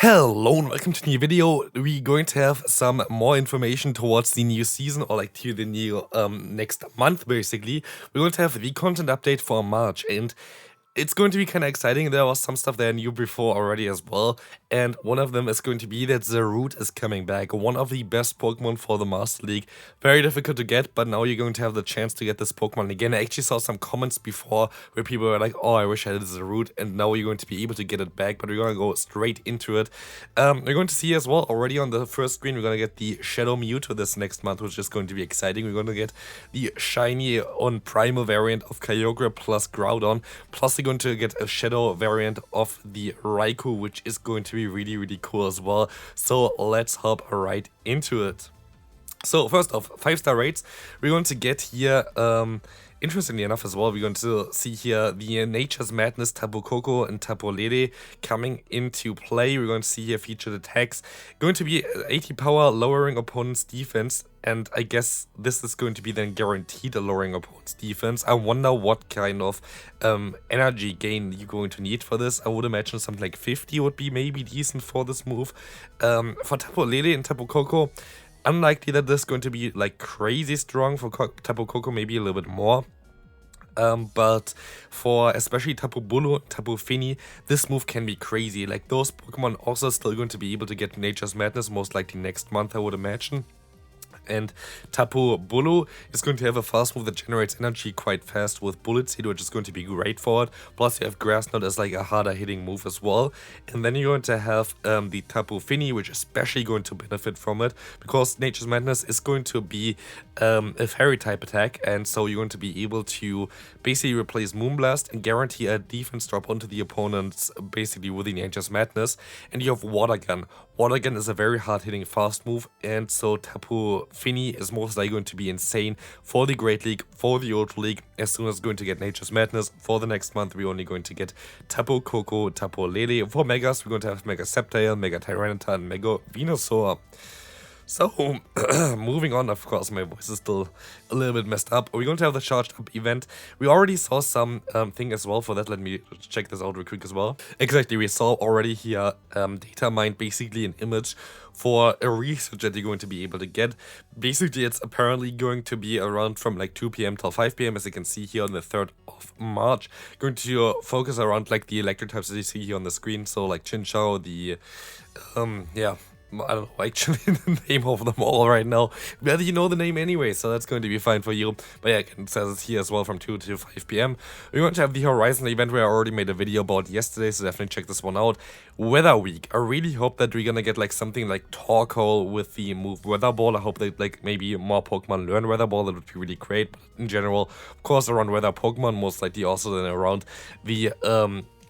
Hello and welcome to the new video. We're going to have some more information towards the new season, or like to the new next month basically. We're going to have the content update for March, and it's going to be kind of exciting. There was some stuff that I knew before already as well, and one of them is going to be that Zarude is coming back. One of the best Pokemon for the Master League. Very difficult to get, but now you're going to have the chance to get this Pokemon again. I actually saw some comments before where people were like, oh, I wish I had Zarude, and now you're going to be able to get it back, but we're going to go straight into it. We're going to see as well, already on the first screen, we're going to get the Shadow Mewtwo this next month, which is going to be exciting. We're going to get the shiny on primal variant of Kyogre plus Groudon, plus going to get a shadow variant of the Raikou, which is going to be really cool as well. So let's hop right into it. So first off, 5-star rates. We're going to get here, interestingly enough as well, we're going to see here the Nature's Madness Tapu Koko and Tapu Lele coming into play. We're going to see here featured attacks. Going to be 80 power, lowering opponent's defense. And I guess this is going to be then guaranteed a lowering opponent's defense. I wonder what kind of energy gain you're going to need for this. I would imagine something like 50 would be maybe decent for this move. For Tapu Lele and Tapu Koko, unlikely that this is going to be like crazy strong. For Tapu Koko, maybe a little bit more. But for especially Tapu Bulu, Tapu Fini, this move can be crazy. Like those Pokemon also still going to be able to get Nature's Madness most likely next month, I would imagine. And Tapu Bulu is going to have a fast move that generates energy quite fast with Bullet Seed, which is going to be great for it. Plus you have Grass Knot as like a harder hitting move as well. And then you're going to have the Tapu Fini, which is especially going to benefit from it, because Nature's Madness is going to be a fairy type attack, and so you're going to be able to basically replace Moonblast and guarantee a defense drop onto the opponents basically with the Nature's Madness. And you have Water Gun. Water Gun is a very hard hitting fast move, and so Tapu Fini is most likely going to be insane for the Great League, for the Ultra League, as soon as going to get Nature's Madness. For the next month, we're only going to get Tapu Koko, Tapu Lele. For Megas, we're going to have Mega Sceptile, Mega Tyranitar, and Mega Venusaur. So, moving on, of course, my voice is still a little bit messed up. We're going to have the Charged Up event. We already saw some thing as well for that. Let me check this out real quick as well. Exactly, we saw already here data mined basically an image for a research that you're going to be able to get. Basically, it's apparently going to be around from like 2 p.m. till 5 p.m. as you can see here on the 3rd of March. Going to focus around like the electric types that you see here on the screen. So like Chinchou, the, yeah. I don't know actually the name of them all right now. Whether you know the name anyway, so that's going to be fine for you. But yeah, it says it's here as well from 2 to 5 p.m. We're going to have the Horizon event where I already made a video about yesterday, so definitely check this one out. Weather Week. I really hope that we're gonna get like something like Torkoal with the move Weather Ball. I hope that like maybe more Pokemon learn Weather Ball. That would be really great. But in general, of course, around Weather Pokemon, most likely also then around the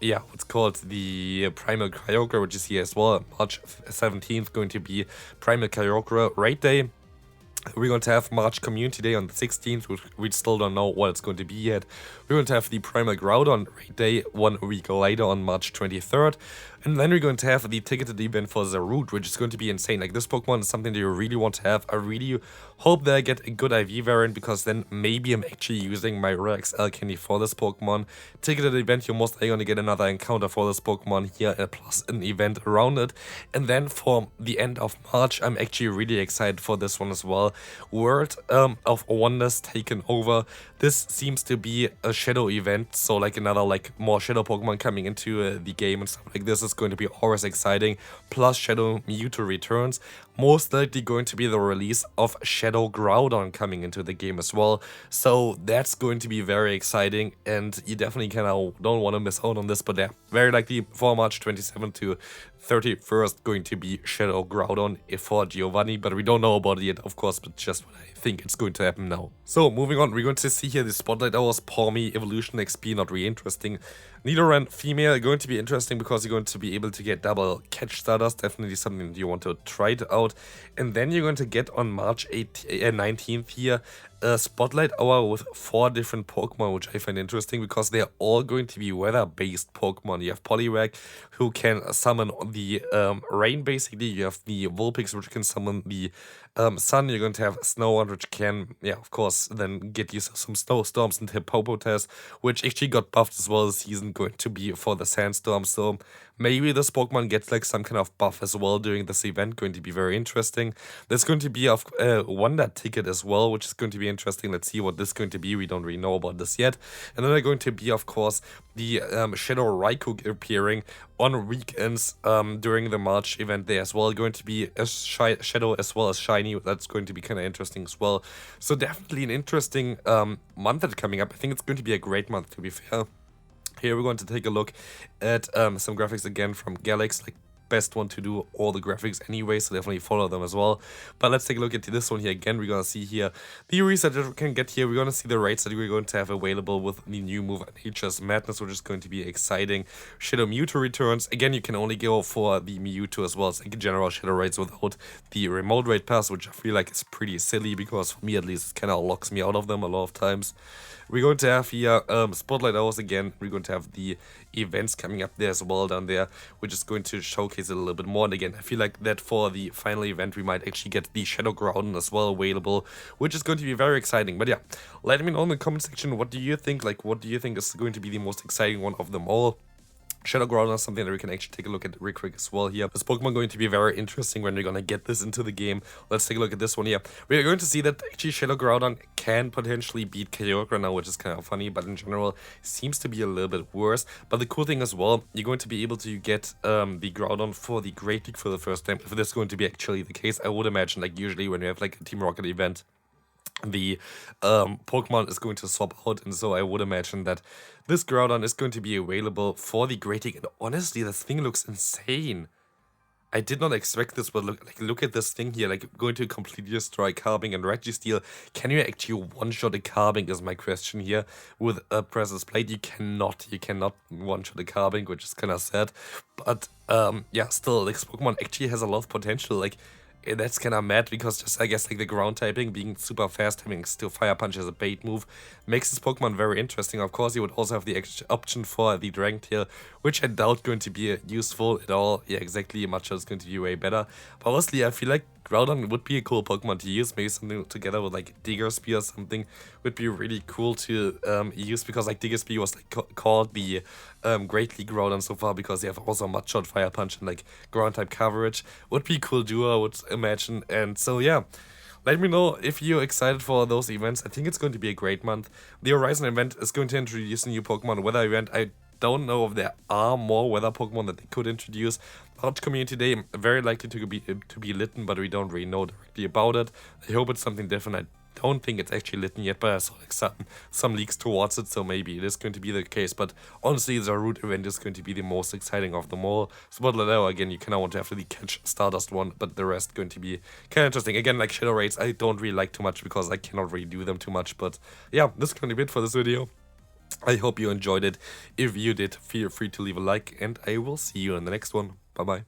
yeah, what's called the Primal Kyogre, which is here as well. March 17th going to be Primal Kyogre Raid Day. We're going to have March Community Day on the 16th, which we still don't know what it's going to be yet. We're going to have the Primal Groudon Raid Day 1 week later on March 23rd. And then we're going to have the ticketed event for Zarude, which is going to be insane. Like, this Pokemon is something that you really want to have. I really hope that I get a good IV variant, because then maybe I'm actually using my Rare XL candy for this Pokemon. Ticketed event, you're most likely going to get another encounter for this Pokemon here, plus an event around it. And then for the end of March, I'm actually really excited for this one as well. World of Wonders Taken Over. This seems to be a Shadow event, so like another like more Shadow Pokemon coming into the game and stuff like this is going to be always exciting. Plus Shadow Mewtwo returns. Most likely going to be the release of Shadow Groudon coming into the game as well. So that's going to be very exciting, and you definitely kind of don't want to miss out on this. But yeah, very likely for March 27th to 31st going to be Shadow Groudon for Giovanni, but we don't know about it yet, of course, but just what I think it's going to happen now. So moving on, we're going to see here the Spotlight Hours, Pawmi, Evolution XP, not really interesting. NiLiLiRiain female, going to be interesting because you're going to be able to get double catch starters, definitely something that you want to try it out. And then you're going to get on March 19th here Spotlight Hour with 4 different Pokemon, which I find interesting because they're all going to be weather-based Pokemon. You have Poliwag, who can summon the rain, basically. You have the Vulpix, which can summon the sun. You're going to have Snow, which can, yeah, of course, then get you some snowstorms, and Hippopotas, which actually got buffed as well this season, going to be for the sandstorm. So maybe this Pokemon gets like some kind of buff as well during this event, going to be very interesting. There's going to be a Wonder Ticket as well, which is going to be interesting. Let's see what this is going to be. We don't really know about this yet. And then they're going to be, of course, the Shadow Raikou appearing on weekends during the March event there as well. Going to be a Shadow as well as Shiny. That's going to be kind of interesting as well. So definitely an interesting month that's coming up. I think it's going to be a great month, to be fair. Here we're going to take a look at some graphics again from Galax, like best one to do all the graphics anyway, so definitely follow them as well. But let's take a look at this one here again. We're gonna see here the reset that we can get here. We're gonna see the rates that we're going to have available with the new move Nature's Madness, which is going to be exciting. Shadow Mewtwo returns. Again, you can only go for the Mewtwo as well as like general Shadow rates without the remote raid pass, which I feel like is pretty silly because for me at least it kind of locks me out of them a lot of times. We're going to have here Spotlight Hours again. We're going to have the events coming up there as well down there, which is going to showcase it a little bit more. And again, I feel like that for the final event, we might actually get the Shadow Groudon as well available, which is going to be very exciting. But yeah, let me know in the comment section, what do you think? Like, what do you think is going to be the most exciting one of them all? Shadow Groudon is something that we can actually take a look at real quick as well here. This Pokemon going to be very interesting when we're going to get this into the game. Let's take a look at this one here. We're going to see that actually Shadow Groudon can potentially beat Kyogre now, which is kind of funny, but in general, it seems to be a little bit worse. But the cool thing as well, you're going to be able to get the Groudon for the Great League for the first time. If this is going to be actually the case, I would imagine, like usually when we have like a Team Rocket event, the Pokemon is going to swap out, and so I would imagine that this Groudon is going to be available for the Great League. And honestly, this thing looks insane. I did not expect this, but look at this thing here, like going to completely destroy Carbink and Registeel. Can you actually one-shot a Carbink is my question here with a Presence Plate. You cannot one-shot a Carbink, which is kind of sad. But yeah, still, this Pokemon actually has a lot of potential. Like, that's kind of mad because just, I guess, like the ground typing being super fast, having still Fire Punch as a bait move, makes this Pokemon very interesting. Of course, you would also have the extra option for the Dragon Tail, which I doubt going to be useful at all. Yeah, exactly. Matcha is going to be way better. But honestly, I feel like Groudon would be a cool Pokemon to use. Maybe something together with like Diggersby or something would be really cool to use, because like Diggersby was like called the Great League Groudon so far because they have also Mud Shot, Fire Punch, and like ground type coverage. Would be cool duo, I would imagine. And so yeah, let me know if you're excited for those events. I think it's going to be a great month. The Horizon event is going to introduce a new Pokemon. Weather event, I don't know if there are more weather Pokemon that they could introduce. Hot Community Day, very likely to be Litten, but we don't really know directly about it. I hope it's something different. I don't think it's actually Litten yet, but I saw like some leaks towards it, so maybe it is going to be the case. But honestly, the Zarude event is going to be the most exciting of them all. Spotlight Hour, again, you kind of want to have the catch Stardust one, but the rest going to be kind of interesting. Again, like Shadow Raids, I don't really like too much because I cannot really do them too much. But yeah, this is going to be it for this video. I hope you enjoyed it. If you did, feel free to leave a like, and I will see you in the next one. Bye bye.